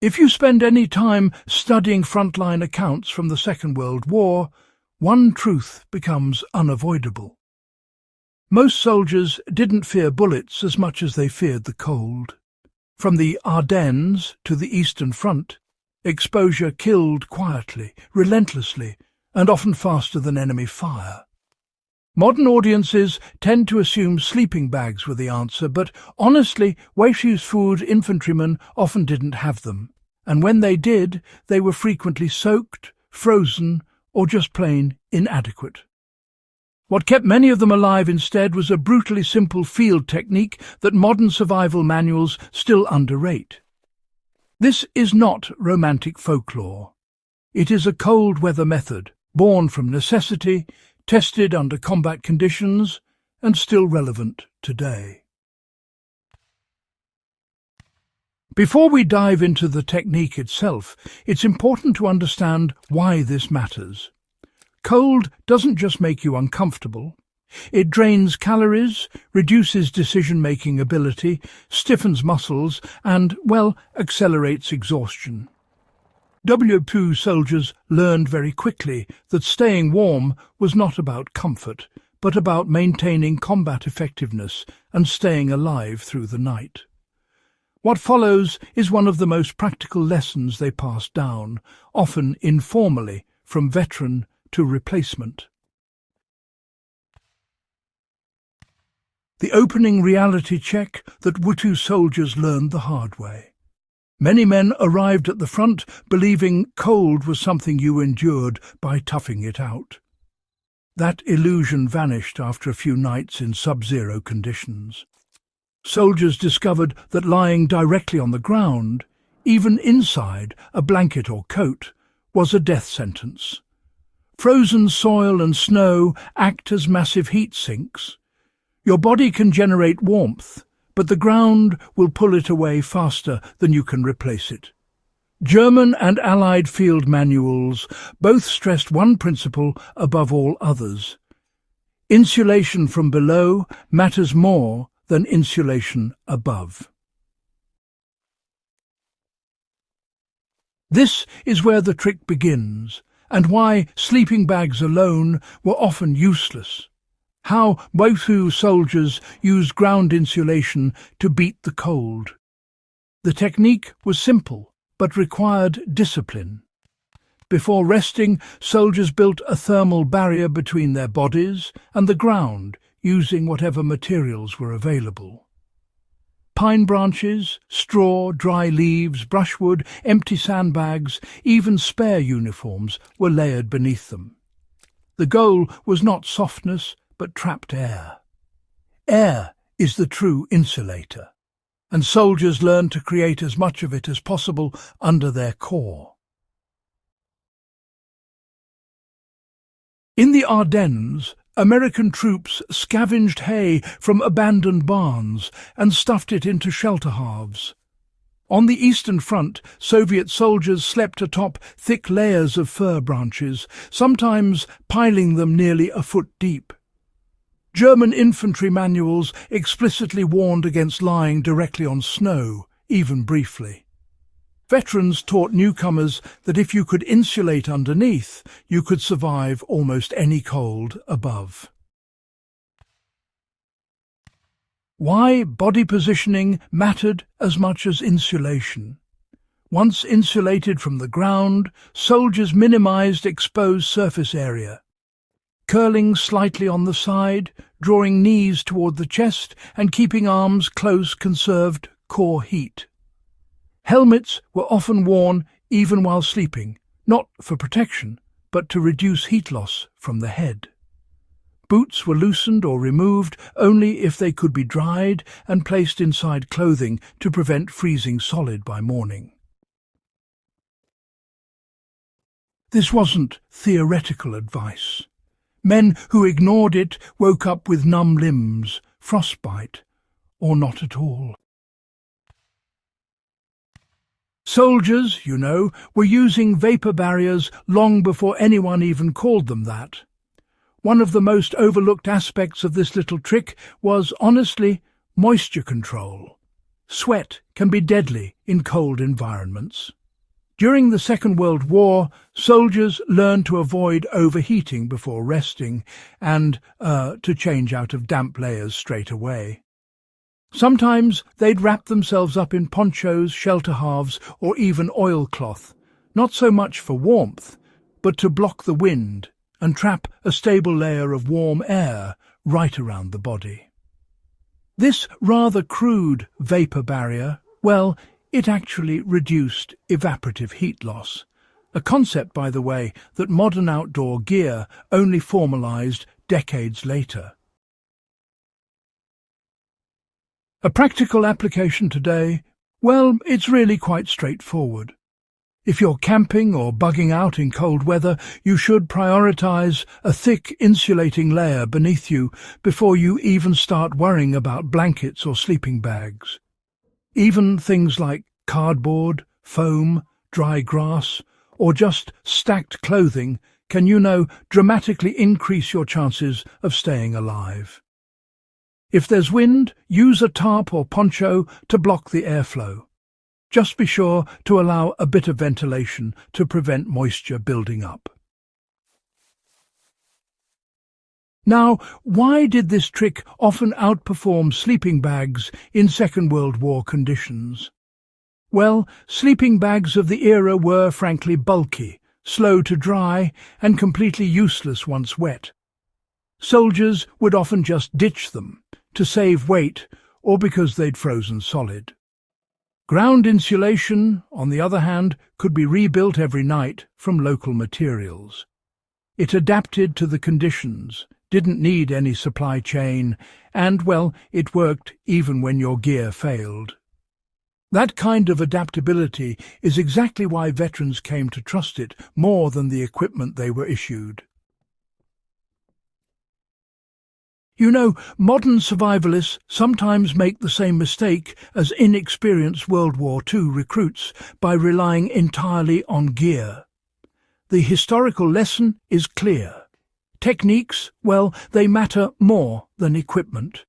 If you spend any time studying frontline accounts from the Second World War, one truth becomes unavoidable. Most soldiers didn't fear bullets as much as they feared the cold. From the Ardennes to the Eastern Front, exposure killed quietly, relentlessly, and often faster than enemy fire. Modern audiences tend to assume sleeping bags were the answer, but honestly, Weihschussfood infantrymen often didn't have them, and when they did, they were frequently soaked, frozen, or just plain inadequate. What kept many of them alive instead was a brutally simple field technique that modern survival manuals still underrate. This is not romantic folklore. It is a cold weather method, born from necessity, tested under combat conditions, and still relevant today. Before we dive into the technique itself, it's important to understand why this matters. Cold doesn't just make you uncomfortable. It drains calories, reduces decision-making ability, stiffens muscles, and, well, accelerates exhaustion. WWII soldiers learned very quickly that staying warm was not about comfort, but about maintaining combat effectiveness and staying alive through the night. What follows is one of the most practical lessons they passed down, often informally, from veteran to replacement. The opening reality check that WWII soldiers learned the hard way. Many men arrived at the front believing cold was something you endured by toughing it out. That illusion vanished after a few nights in subzero conditions. Soldiers discovered that lying directly on the ground, even inside a blanket or coat, was a death sentence. Frozen soil and snow act as massive heat sinks. Your body can generate warmth, but the ground will pull it away faster than you can replace it. German and Allied field manuals both stressed one principle above all others. Insulation from below matters more than insulation above. This is where the trick begins, and why sleeping bags alone were often useless. How WWII soldiers used ground insulation to beat the cold. The technique was simple, but required discipline. Before resting, soldiers built a thermal barrier between their bodies and the ground, using whatever materials were available. Pine branches, straw, dry leaves, brushwood, empty sandbags, even spare uniforms were layered beneath them. The goal was not softness, but trapped air. Air is the true insulator, and soldiers learned to create as much of it as possible under their core. In the Ardennes, American troops scavenged hay from abandoned barns and stuffed it into shelter halves. On the Eastern Front, Soviet soldiers slept atop thick layers of fir branches, sometimes piling them nearly a foot deep. German infantry manuals explicitly warned against lying directly on snow, even briefly. Veterans taught newcomers that if you could insulate underneath, you could survive almost any cold above. Why body positioning mattered as much as insulation. Once insulated from the ground, soldiers minimized exposed surface area. Curling slightly on the side, drawing knees toward the chest, and keeping arms close conserved core heat. Helmets were often worn even while sleeping, not for protection, but to reduce heat loss from the head. Boots were loosened or removed only if they could be dried and placed inside clothing to prevent freezing solid by morning. This wasn't theoretical advice. Men who ignored it woke up with numb limbs, frostbite, or not at all. Soldiers, you know, were using vapor barriers long before anyone even called them that. One of the most overlooked aspects of this little trick was, honestly, moisture control. sweat can be deadly in cold environments. During the Second World War, soldiers learned to avoid overheating before resting and to change out of damp layers straight away. Sometimes they'd wrap themselves up in ponchos, shelter halves, or even oilcloth, not so much for warmth, but to block the wind and trap a stable layer of warm air right around the body. This rather crude vapour barrier, well, it actually reduced evaporative heat loss, a concept, by the way, that modern outdoor gear only formalised decades later. A practical application today, well, it's really quite straightforward. If you're camping or bugging out in cold weather, you should prioritise a thick insulating layer beneath you before you even start worrying about blankets or sleeping bags. Even things like cardboard, foam, dry grass, or just stacked clothing can, dramatically increase your chances of staying alive. If there's wind, use a tarp or poncho to block the airflow. Just be sure to allow a bit of ventilation to prevent moisture building up. Now, why did this trick often outperform sleeping bags in Second World War conditions? Well, sleeping bags of the era were frankly bulky, slow to dry, and completely useless once wet. Soldiers would often just ditch them to save weight or because they'd frozen solid. Ground insulation, on the other hand, could be rebuilt every night from local materials. It adapted to the conditions, didn't need any supply chain, and, well, it worked even when your gear failed. That kind of adaptability is exactly why veterans came to trust it more than the equipment they were issued. Modern survivalists sometimes make the same mistake as inexperienced World War II recruits by relying entirely on gear. The historical lesson is clear. Techniques, well, they matter more than equipment.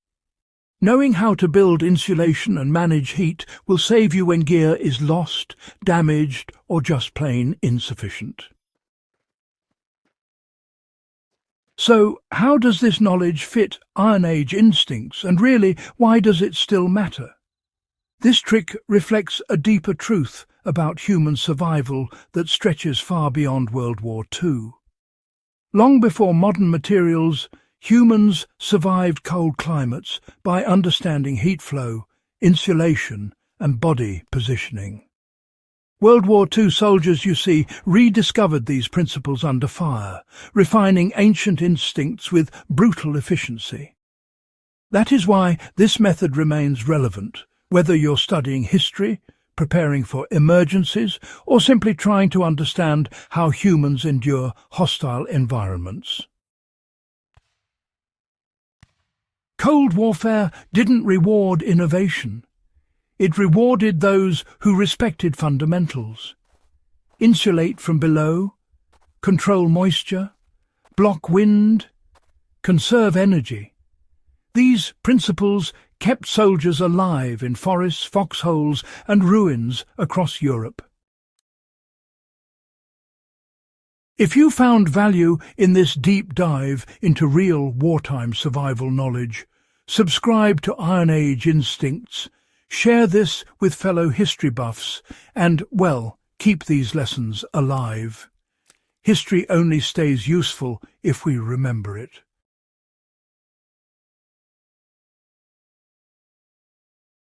Knowing how to build insulation and manage heat will save you when gear is lost, damaged, or just plain insufficient. So, how does this knowledge fit Iron Age instincts, and really, why does it still matter? This trick reflects a deeper truth about human survival that stretches far beyond World War II. Long before modern materials, humans survived cold climates by understanding heat flow, insulation, and body positioning. World War II soldiers, rediscovered these principles under fire, refining ancient instincts with brutal efficiency. That is why this method remains relevant, whether you're studying history, preparing for emergencies, or simply trying to understand how humans endure hostile environments. Cold warfare didn't reward innovation. It rewarded those who respected fundamentals. Insulate from below, control moisture, block wind, conserve energy. These principles kept soldiers alive in forests, foxholes, and ruins across Europe. If you found value in this deep dive into real wartime survival knowledge, subscribe to Iron Age Instincts, share this with fellow history buffs, and, well, keep these lessons alive. History only stays useful if we remember it.